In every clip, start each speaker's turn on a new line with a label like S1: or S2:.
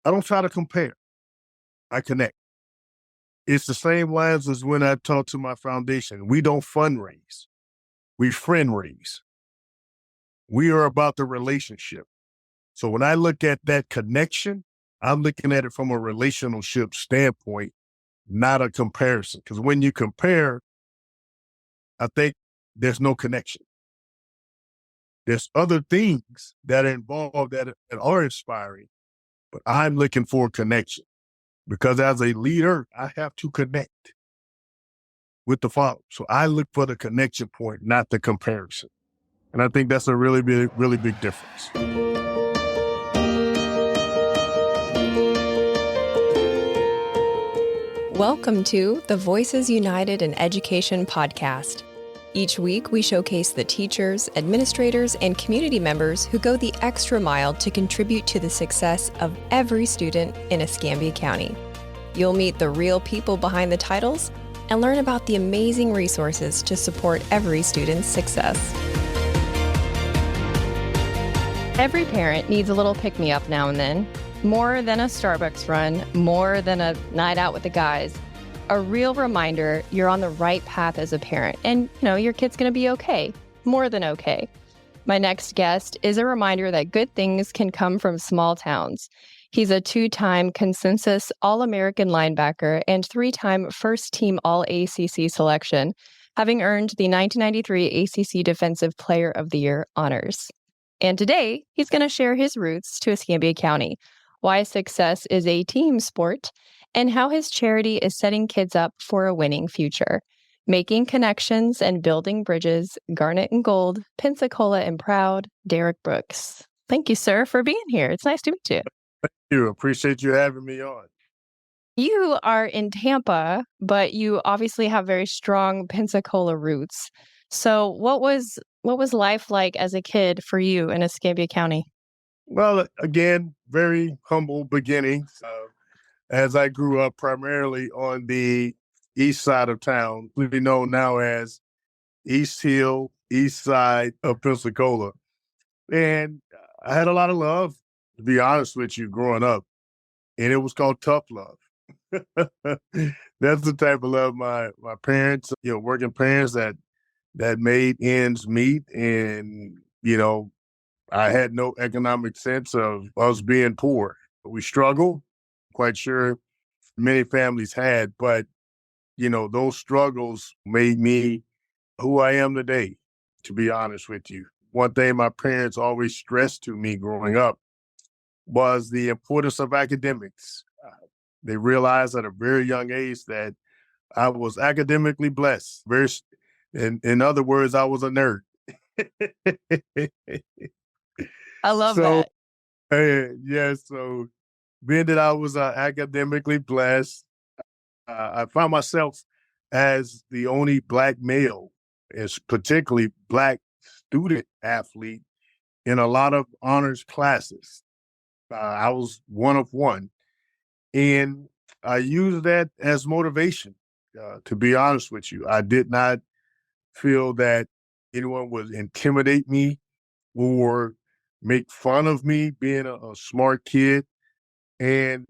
S1: I don't try to compare. I connect. It's the same lines as when I talk to my foundation. We don't fundraise. We friend raise. We are about the relationship. So when I look at that connection, I'm looking at it from a relationship standpoint, not a comparison. Because when you compare, I think there's no connection. There's other things that are involved that are inspiring, but I'm looking for a connection because as a leader, I have to connect with the Father. So I look for the connection point, not the comparison. And I think that's a really big difference.
S2: Welcome to the Voices United in Education podcast. Each week, we showcase the teachers, administrators, and community members who go the extra mile to contribute to the success of every student in Escambia County. You'll meet the real people behind the titles and learn about the amazing resources to support every student's success. Every parent needs a little pick-me-up now and then. More than a Starbucks run, more than a night out with the guys. A real reminder you're on the right path as a parent and, your kid's going to be okay, more than okay. My next guest is a reminder that good things can come from small towns. He's a 2-time consensus All-American linebacker and 3-time first-team All-ACC selection, having earned the 1993 ACC Defensive Player of the Year honors. And today, he's going to share his roots to Escambia County, why success is a team sport, and how his charity is setting kids up for a winning future. Making connections and building bridges, Garnet and Gold, Pensacola and proud, Derreck Brooks. Thank you, sir, for being here. It's nice to meet you.
S1: Thank you. Appreciate you having me on.
S2: You are in Tampa, but you obviously have very strong Pensacola roots. So what was life like as a kid for you in Escambia County?
S1: Well, again, very humble beginnings. As I grew up primarily on the east side of town, we know now as East Hill, east side of Pensacola. And I had a lot of love, to be honest with you, growing up. And it was called tough love. That's the type of love my parents, working parents that made ends meet. And, I had no economic sense of us being poor. We struggled. Quite sure many families had, but, those struggles made me who I am today, to be honest with you. One thing my parents always stressed to me growing up was the importance of academics. They realized at a very young age that I was academically blessed. In other words, I was a nerd.
S2: I love that.
S1: So being that I was academically blessed, I found myself as the only Black male, as particularly Black student athlete in a lot of honors classes. I was one of one. And I used that as motivation, to be honest with you. I did not feel that anyone would intimidate me or make fun of me being a smart kid. And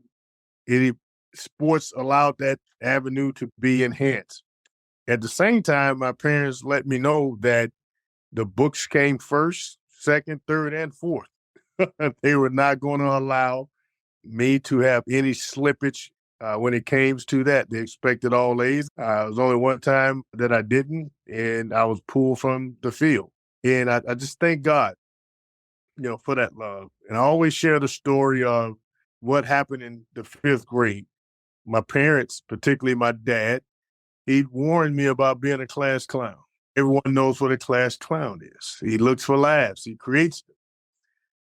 S1: sports allowed that avenue to be enhanced. At the same time, my parents let me know that the books came first, second, third, and fourth. They were not going to allow me to have any slippage when it came to that. They expected all A's. It was only one time that I didn't, and I was pulled from the field. And I just thank God, for that love. And I always share the story of what happened in the 5th grade. My parents, particularly my dad, he warned me about being a class clown. Everyone knows what a class clown is. He looks for laughs. He creates them.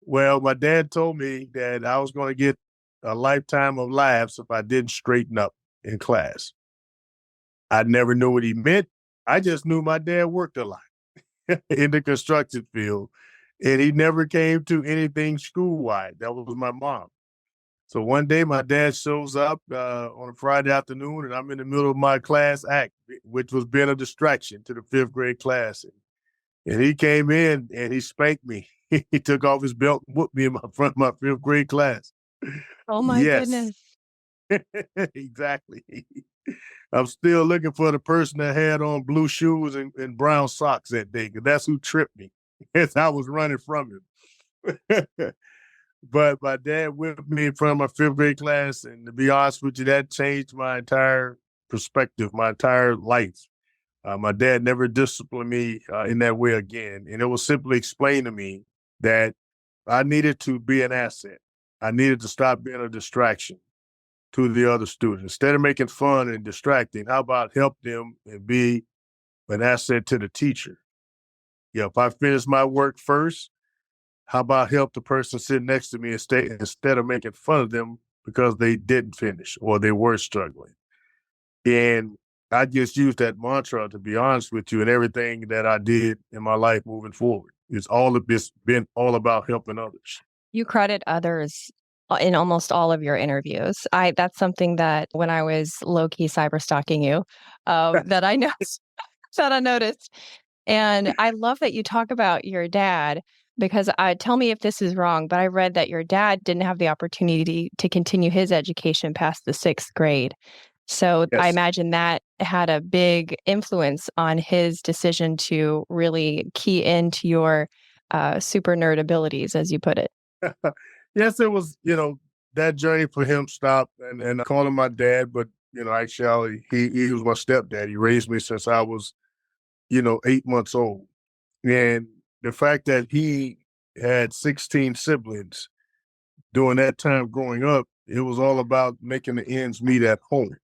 S1: Well, my dad told me that I was going to get a lifetime of laughs if I didn't straighten up in class. I never knew what he meant. I just knew my dad worked a lot in the construction field, and he never came to anything school-wide. That was my mom. So one day my dad shows up on a Friday afternoon, and I'm in the middle of my class act, which was being a distraction to the 5th grade class. And he came in and he spanked me. He took off his belt and whooped me in front of my 5th grade class.
S2: Oh my
S1: Yes,
S2: goodness.
S1: exactly. I'm still looking for the person that had on blue shoes and brown socks that day, because that's who tripped me as I was running from him. But my dad whipped me in front of my fifth grade class, and to be honest with you, that changed my entire perspective, my entire life. My dad never disciplined me in that way again, and it was simply explained to me that I needed to be an asset. I needed to stop being a distraction to the other students. Instead of making fun and distracting, how about help them and be an asset to the teacher? Yeah, if I finish my work first, how about help the person sitting next to me instead of making fun of them because they didn't finish or they were struggling? And I just used that mantra, to be honest with you, in everything that I did in my life moving forward. It's been all about helping others.
S2: You credit others in almost all of your interviews. I That's something that when I was low key cyber stalking you, that I know that I noticed. And I love that you talk about your dad because tell me if this is wrong, but I read that your dad didn't have the opportunity to continue his education past the sixth grade. So I
S1: Yes.
S2: imagine that had a big influence on his decision to really key into your super nerd abilities, as you put it.
S1: Yes, it was, that journey for him stopped, and I call him my dad, but actually he was my stepdad. He raised me since I was, 8 months old. And the fact that he had 16 siblings during that time growing up, it was all about making the ends meet at home.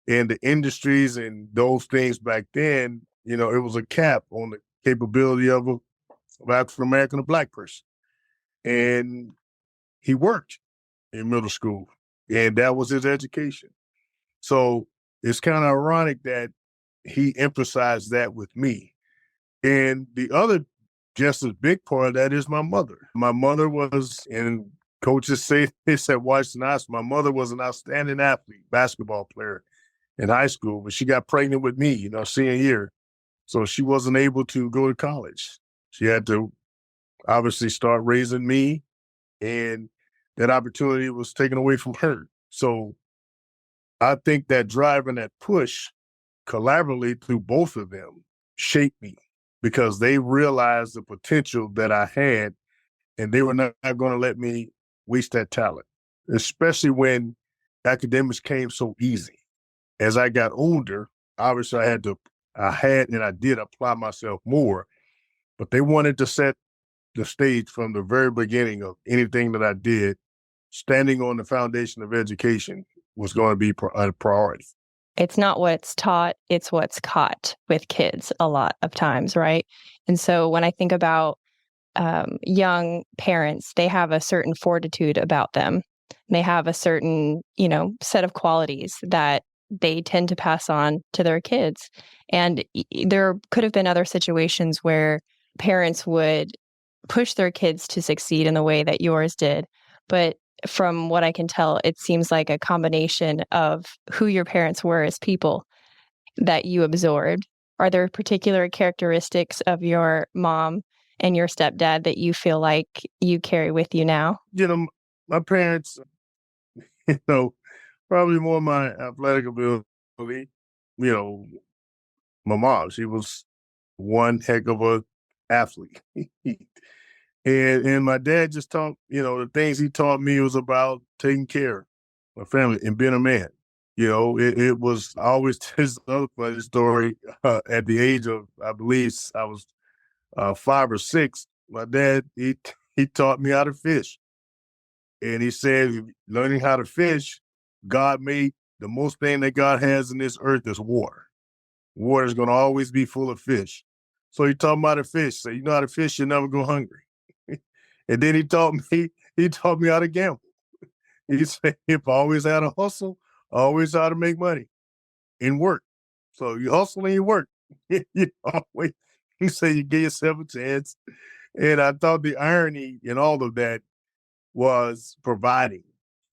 S1: And the industries and those things back then, it was a cap on the capability of African American or Black person. And he worked in middle school, and that was his education. So it's kind of ironic that he emphasized that with me. And the other, just as big part of that, is my mother. My mother was, and coaches say this at Washington High School, my mother was an outstanding athlete, basketball player in high school, but she got pregnant with me, senior year. So she wasn't able to go to college. She had to obviously start raising me, and that opportunity was taken away from her. So I think that drive and that push collaboratively through both of them shaped me because they realized the potential that I had, and they were not going to let me waste that talent, especially when academics came so easy. As I got older, obviously I had and I did apply myself more, but they wanted to set the stage from the very beginning of anything that I did. Standing on the foundation of education was going to be a priority.
S2: It's not what's taught, it's what's caught with kids a lot of times, right? And so when I think about young parents, they have a certain fortitude about them. They have a certain, set of qualities that they tend to pass on to their kids. And there could have been other situations where parents would push their kids to succeed in the way that yours did. But from what I can tell, it seems like a combination of who your parents were as people that you absorbed. Are there particular characteristics of your mom and your stepdad that you feel like you carry with you now?
S1: My parents, you know, probably more my athletic ability. You know, my mom, she was one heck of a athlete. And my dad just taught, the things he taught me was about taking care of my family and being a man. It was always his other funny story. At the age of, I believe I was 5 or 6, my dad, he taught me how to fish. And he said, learning how to fish, God made the most thing that God has in this earth is water. Water is going to always be full of fish. So he taught me how to fish. So you know how to fish, you'll never go hungry. And then he taught me how to gamble. He said, if I always had a hustle, I always how to make money and work. So you hustle and you work. you always, he said, you give yourself a chance. And I thought the irony in all of that was providing.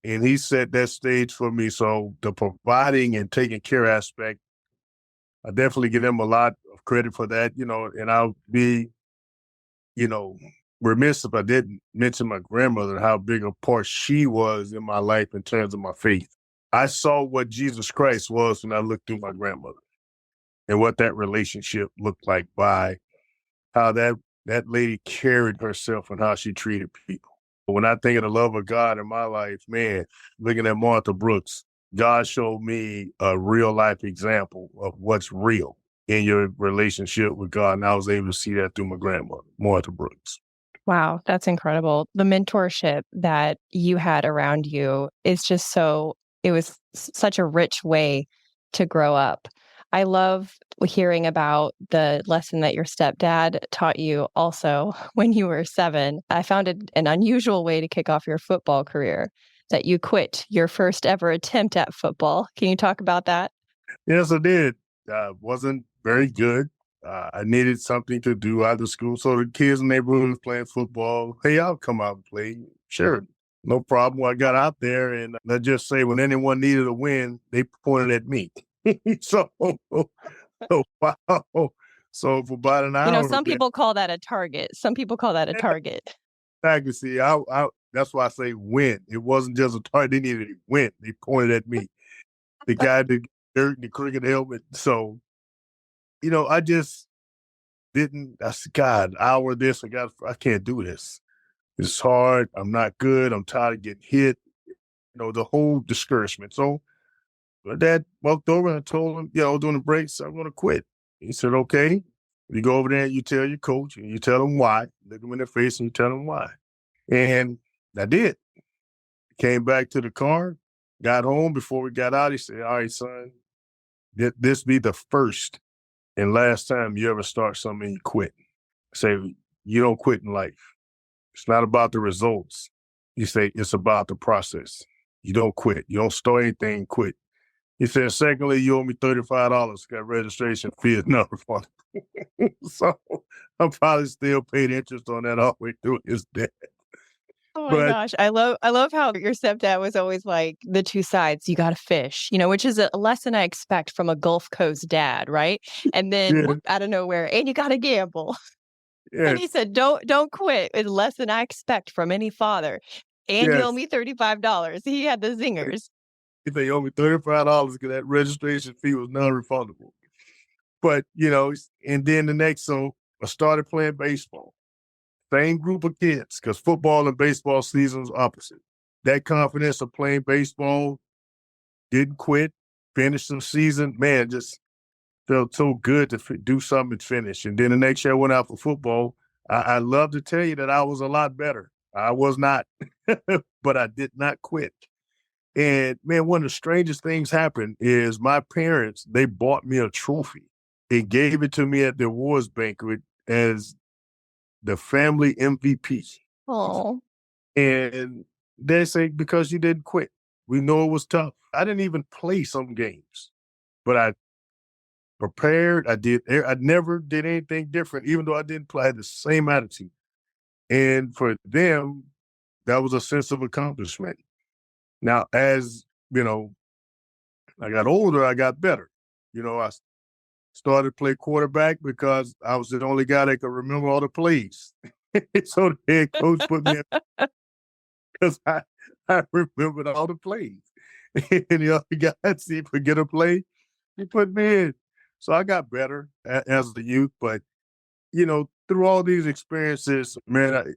S1: And he set that stage for me. So the providing and taking care aspect, I definitely give him a lot of credit for that, and I'll be, you know, remiss if I didn't mention my grandmother, how big a part she was in my life in terms of my faith. I saw what Jesus Christ was when I looked through my grandmother and what that relationship looked like by how that lady carried herself and how she treated people. When I think of the love of God in my life, man, looking at Martha Brooks, God showed me a real life example of what's real in your relationship with God. And I was able to see that through my grandmother, Martha Brooks.
S2: Wow, that's incredible. The mentorship that you had around you is just it was such a rich way to grow up. I love hearing about the lesson that your stepdad taught you also when you were 7. I found it an unusual way to kick off your football career, that you quit your first ever attempt at football. Can you talk about that?
S1: Yes, I did. Wasn't very good. I needed something to do after school. So the kids in the neighborhood was playing football. Hey, I'll come out and play. Sure. No problem. Well, I got out there, and let's just say when anyone needed a win, they pointed at me. so, so, wow. So for about an
S2: You know,
S1: hour,
S2: some
S1: man,
S2: people call that a target. Some people call that a target.
S1: I could see. That's why I say win. It wasn't just a target. They needed to win. They pointed at me. The guy, the dirt, the cricket helmet. So, I just didn't. I said, God, hour this. I can't do this. It's hard. I'm not good. I'm tired of getting hit. The whole discouragement. So my dad walked over and I told him, during the breaks, I'm going to quit. He said, okay. You go over there and you tell your coach and you tell him why. Look him in the face and you tell him why. And I did. Came back to the car, got home. Before we got out, he said, all right, son, this be the first and last time you ever start something and you quit. Say, you don't quit in life. It's not about the results. You say it's about the process. You don't quit. You don't start anything, quit. He said, secondly, you owe me $35. Got registration fee is not refundable. So I'm probably still paid interest on that all the way through his debt.
S2: Oh my
S1: But
S2: gosh. I love how your stepdad was always like the two sides, you gotta fish, which is a lesson I expect from a Gulf Coast dad, right? And then
S1: yeah,
S2: whoop, out of nowhere, and you gotta gamble. And he
S1: yes,
S2: said, don't quit. It's a lesson I expect from any father. And you owe
S1: yes.
S2: me $35. He had the zingers.
S1: If they owe me $35 because that registration fee was non-refundable. But, and then so I started playing baseball. Same group of kids, because football and baseball seasons opposite. That confidence of playing baseball, didn't quit, finished the season. Man, just felt so good to do something and finish. And then the next year I went out for football. I love to tell you that I was a lot better. I was not, but I did not quit. And man, one of the strangest things happened is my parents, they bought me a trophy. They gave it to me at the awards banquet as the family MVP.
S2: Oh.
S1: And they say, because you didn't quit. We know it was tough. I didn't even play some games, but I prepared. I never did anything different, even though I didn't play. I had the same attitude. And for them, that was a sense of accomplishment. Now, as I got older, I got better. I started to play quarterback because I was the only guy that could remember all the plays. So the head coach put me in because I remembered all the plays. And the other guy, see if we get a play, he put me in. So I got better as a youth. But, through all these experiences, man,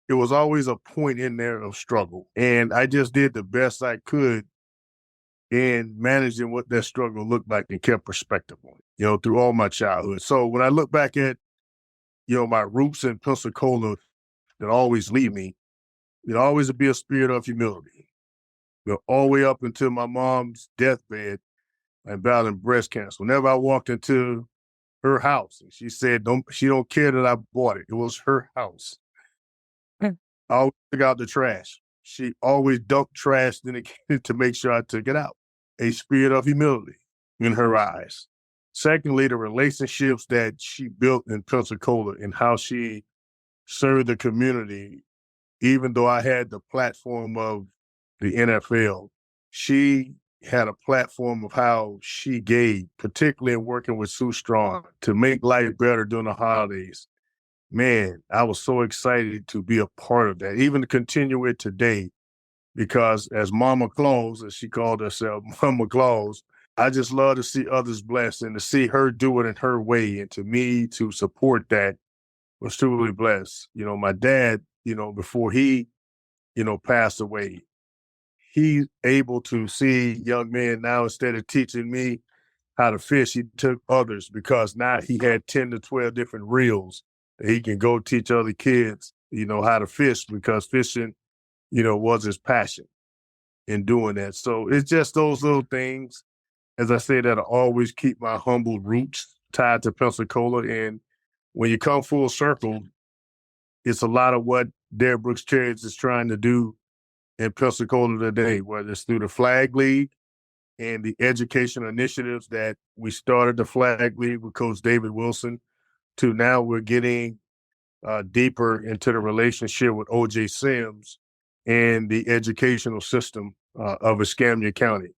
S1: it was always a point in there of struggle. And I just did the best I could in managing what that struggle looked like and kept perspective on it, through all my childhood. So when I look back at, my roots in Pensacola that always lead me, it always be a spirit of humility. All the way up until my mom's deathbed and battling breast cancer. Whenever I walked into her house, and she said, she don't care that I bought it. It was her house. I always took out the trash. She always dumped trash in it to make sure I took it out. A spirit of humility in her eyes. Secondly, the relationships that she built in Pensacola and how she served the community, even though I had the platform of the NFL, she had a platform of how she gave, particularly in working with Sue Strong, to make life better during the holidays. man, I was so excited to be a part of that, even to continue it today, because as Mama Claus, as she called herself, Mama Claus, I just love to see others blessed and to see her do it in her way. And to me, to support that was truly blessed. My dad, before he, passed away, he's able to see young men now. Instead of teaching me how to fish, he took others, because now he had 10 to 12 different reels that he can go teach other kids, how to fish, because fishing, was his passion in doing that. So it's just those little things, as I said, that I always keep my humble roots tied to Pensacola. And when you come full circle, it's a lot of what Derreck Brooks Chariots is trying to do in Pensacola today, whether it's through the Flag League and the education initiatives that we started the Flag League with Coach David Wilson, to now we're getting deeper into the relationship with O.J. Sims and the educational system of Escambia County.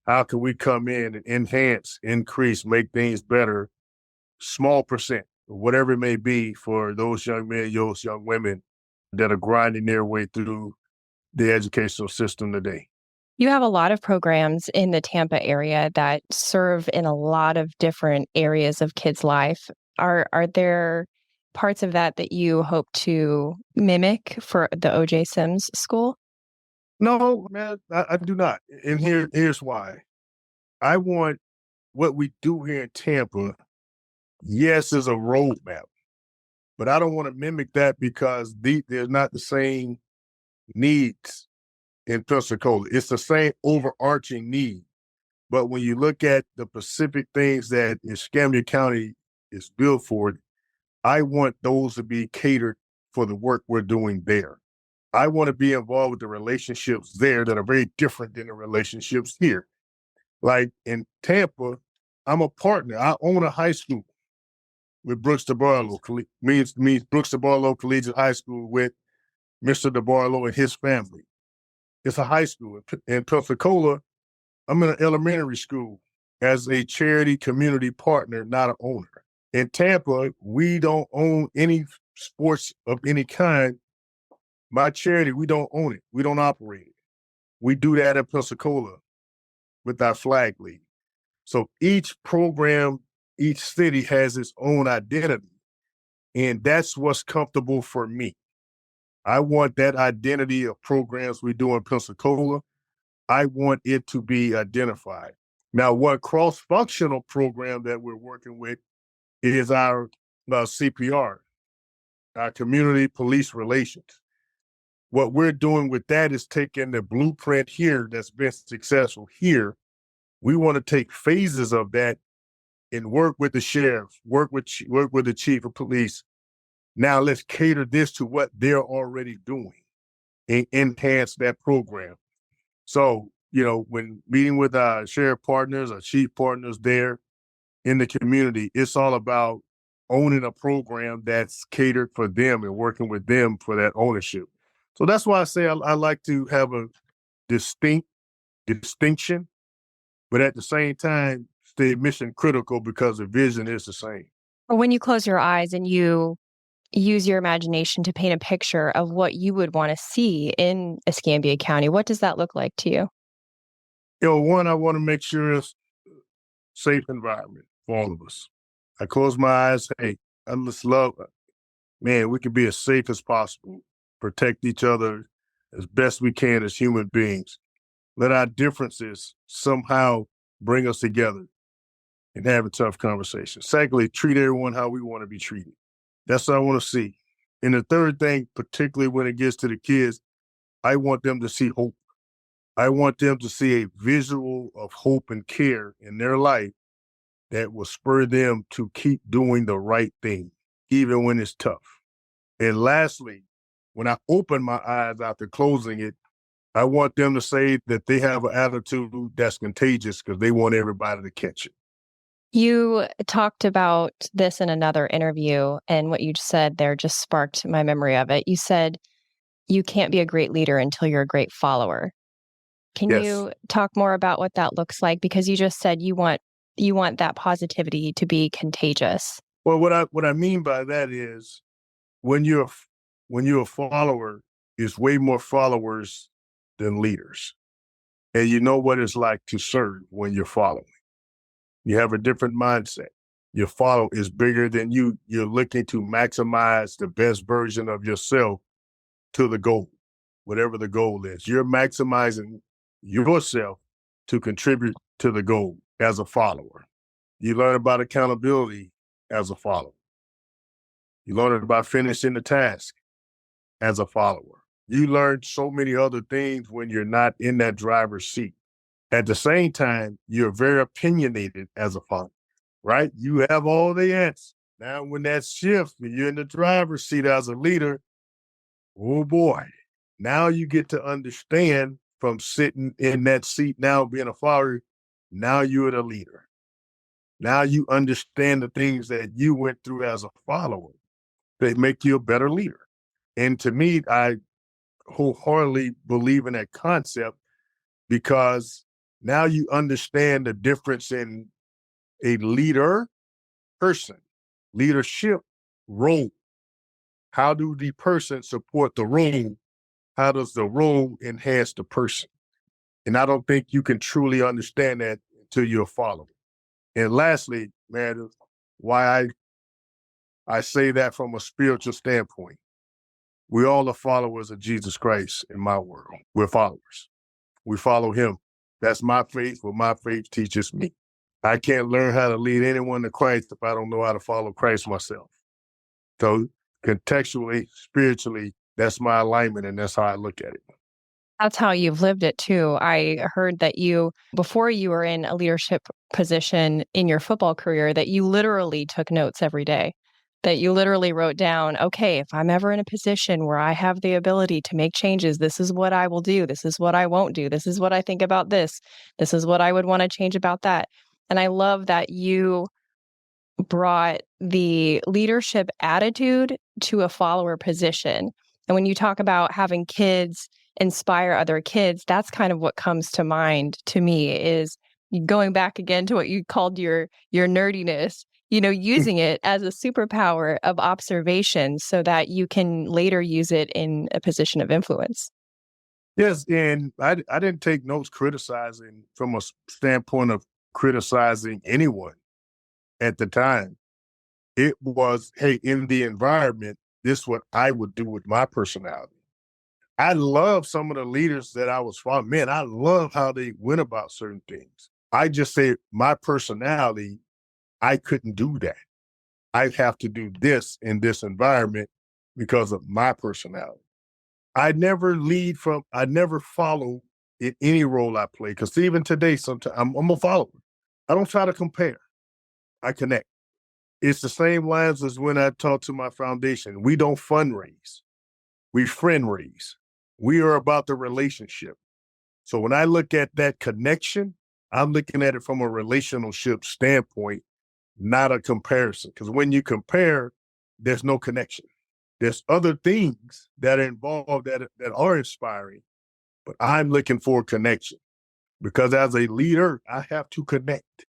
S1: How can we come in and enhance, increase, make things better, small percent, whatever it may be, for those young men, those young women that are grinding their way through the educational system today?
S2: You have a lot of programs in the Tampa area that serve in a lot of different areas of kids' life. Are there parts of that that you hope to mimic for the O.J. Sims School?
S1: No, man, I do not. And here's why. I want what we do here in Tampa, yes, is a roadmap, but I don't want to mimic that, because there's not the same needs in Pensacola. It's the same overarching need. But when you look at the specific things that Escambia County is built for, I want those to be catered for the work we're doing there. I want to be involved with the relationships there that are very different than the relationships here. Like in Tampa, I'm a partner. I own a high school with Brooks DeBarlow, means Brooks DeBarlow Collegiate High School, with Mr. DeBarlow and his family. It's a high school. In Pensacola, I'm in an elementary school as a charity community partner, not an owner. In Tampa, we don't own any sports of any kind. My charity, we don't own it. We don't operate it. We do that in Pensacola with our Flag League. So each program, each city has its own identity. And that's what's comfortable for me. I want that identity of programs we do in Pensacola. I want it to be identified. Now, one cross-functional program that we're working with is our CPR, our community police relations. What we're doing with that is taking the blueprint here that's been successful here. We want to take phases of that and work with the sheriff, work with the chief of police. Now let's cater this to what they're already doing and enhance that program. So, when meeting with our sheriff partners, our chief partners there in the community, it's all about owning a program that's catered for them and working with them for that ownership. So that's why I say I like to have a distinction, but at the same time, stay mission critical, because the vision is the same.
S2: Or when you close your eyes and you use your imagination to paint a picture of what you would want to see in Escambia County, what does that look like to you?
S1: One, I want to make sure it's a safe environment for all of us. I close my eyes. Hey, I just love, man, we can be as safe as possible, protect each other as best we can as human beings. Let our differences somehow bring us together and have a tough conversation. Secondly, treat everyone how we want to be treated. That's what I want to see. And the third thing, particularly when it gets to the kids, I want them to see hope. I want them to see a visual of hope and care in their life that will spur them to keep doing the right thing, even when it's tough. And lastly, when I open my eyes after closing it, I want them to say that they have an attitude that's contagious, because they want everybody to catch it.
S2: You talked about this in another interview, and what you said there just sparked my memory of it. You said you can't be a great leader until you're a great follower. Can
S1: Yes.
S2: you talk more about what that looks like? Because you just said you want that positivity to be contagious.
S1: Well, what I mean by that is when you're a follower, it's way more followers than leaders. And you know what it's like to serve when you're following. You have a different mindset. Your follow is bigger than you. You're looking to maximize the best version of yourself to the goal, whatever the goal is. You're maximizing yourself to contribute to the goal as a follower. You learn about accountability as a follower. You learn about finishing the task as a follower. You learn so many other things when you're not in that driver's seat. At the same time, you're very opinionated as a follower, right? You have all the answers. Now, when that shifts, when you're in the driver's seat as a leader, oh boy, now you get to understand from sitting in that seat now being a follower, now you're the leader. Now you understand the things that you went through as a follower. They make you a better leader. And to me, I wholeheartedly believe in that concept because now you understand the difference in a leader person, leadership role. How do the person support the role? How does the role enhance the person? And I don't think you can truly understand that until you're a follower. And lastly, man, why I say that from a spiritual standpoint. We all are followers of Jesus Christ in my world. We're followers. We follow him. That's my faith, what my faith teaches me. I can't learn how to lead anyone to Christ if I don't know how to follow Christ myself. So contextually, spiritually, that's my alignment and that's how I look at it.
S2: That's how you've lived it too. I heard that before you were in a leadership position in your football career, that you literally took notes every day, that you literally wrote down, okay, if I'm ever in a position where I have the ability to make changes, this is what I will do. This is what I won't do. This is what I think about this. This is what I would want to change about that. And I love that you brought the leadership attitude to a follower position. And when you talk about having kids inspire other kids, that's kind of what comes to mind to me is going back again to what you called your nerdiness, using it as a superpower of observation so that you can later use it in a position of influence.
S1: Yes, and I didn't take notes criticizing from a standpoint of criticizing anyone at the time. It was, hey, in the environment, this is what I would do with my personality. I love some of the leaders that I was following. Man, I love how they went about certain things. I just say my personality, I couldn't do that. I have to do this in this environment because of my personality. I never follow in any role I play. Because even today, sometimes I'm a follower. I don't try to compare. I connect. It's the same lines as when I talk to my foundation. We don't fundraise. We friend raise. We are about the relationship. So when I look at that connection, I'm looking at it from a relationship standpoint, not a comparison. Because when you compare, there's no connection. There's other things that are involved that are inspiring, but I'm looking for a connection because as a leader, I have to connect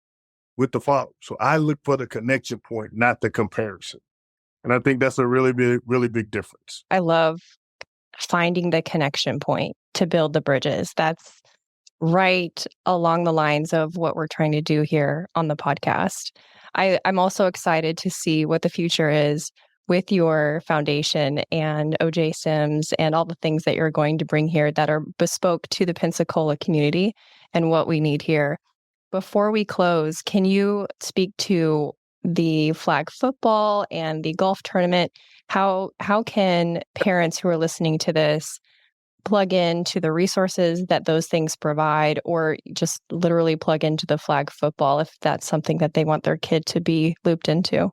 S1: with the follower. So I look for the connection point, not the comparison. And I think that's a really big difference.
S2: I love finding the connection point to build the bridges. That's right along the lines of what we're trying to do here on the podcast. I'm also excited to see what the future is with your foundation and OJ Sims and all the things that you're going to bring here that are bespoke to the Pensacola community and what we need here. Before we close, can you speak to the flag football and the golf tournament? How can parents who are listening to this plug into the resources that those things provide, or just literally plug into the flag football if that's something that they want their kid to be looped into?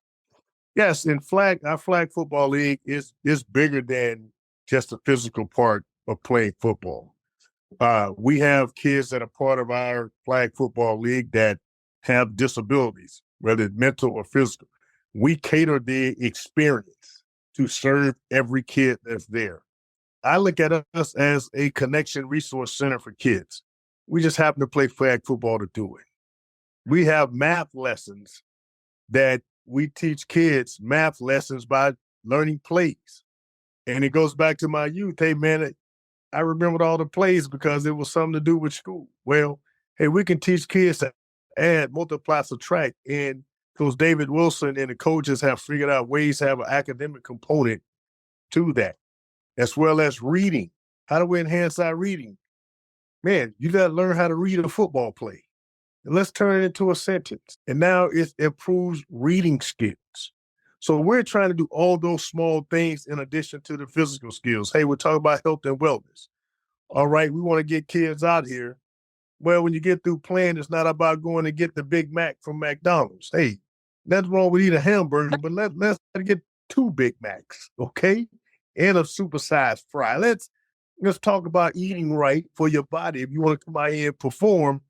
S1: Yes, and our flag football league is bigger than just the physical part of playing football. We have kids that are part of our flag football league that have disabilities, whether it's mental or physical. We cater the experience to serve every kid that's there. I look at us as a connection resource center for kids. We just happen to play flag football to do it. We have math lessons that we teach kids math lessons by learning plays. And it goes back to my youth. Hey, man, I remembered all the plays because it was something to do with school. Well, hey, we can teach kids to add, multiply, subtract. And Coach David Wilson and the coaches have figured out ways to have an academic component to that, as well as reading. How do we enhance our reading? Man, you got to learn how to read a football play. And let's turn it into a sentence. And now it improves reading skills. So we're trying to do all those small things in addition to the physical skills. Hey, we're talking about health and wellness. All right, we want to get kids out here. Well, when you get through playing, it's not about going to get the Big Mac from McDonald's. Hey, nothing wrong with eating a hamburger, but let's get 2 Big Macs, okay? And a supersized fry. Let's talk about eating right for your body if you want to come out here and perform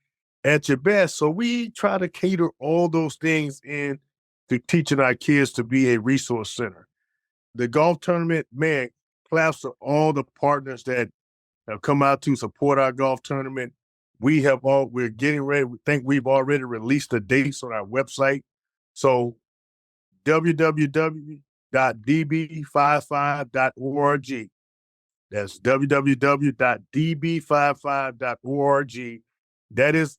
S1: at your best. So we try to cater all those things in to teaching our kids to be a resource center. The golf tournament, man, claps to all the partners that have come out to support our golf tournament. We're getting ready. We think we've already released the dates on our website. So www.db55.org. That's www.db55.org. That is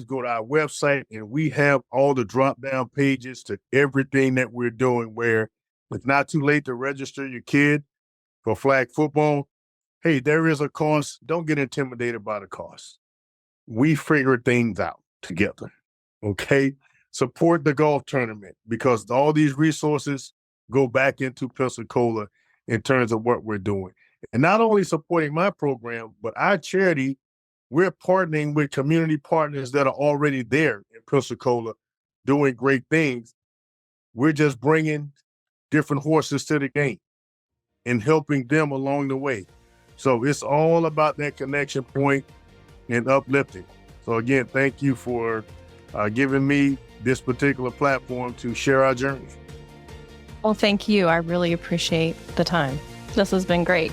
S1: go to our website, and we have all the drop-down pages to everything that we're doing, where it's not too late to register your kid for flag football. Hey, there is a cost. Don't get intimidated by the cost. We figure things out together, okay? Support the golf tournament because all these resources go back into Pensacola in terms of what we're doing. And not only supporting my program, but our charity, we're partnering with community partners that are already there in Pensacola doing great things. We're just bringing different horses to the game and helping them along the way. So it's all about that connection point and uplifting. So again, thank you for giving me this particular platform to share our journey.
S2: Well, thank you. I really appreciate the time. This has been great.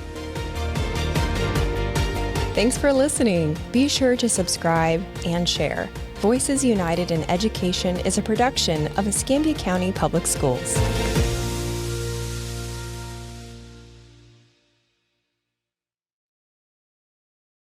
S3: Thanks for listening. Be sure to subscribe and share. Voices United in Education is a production of Escambia County Public Schools.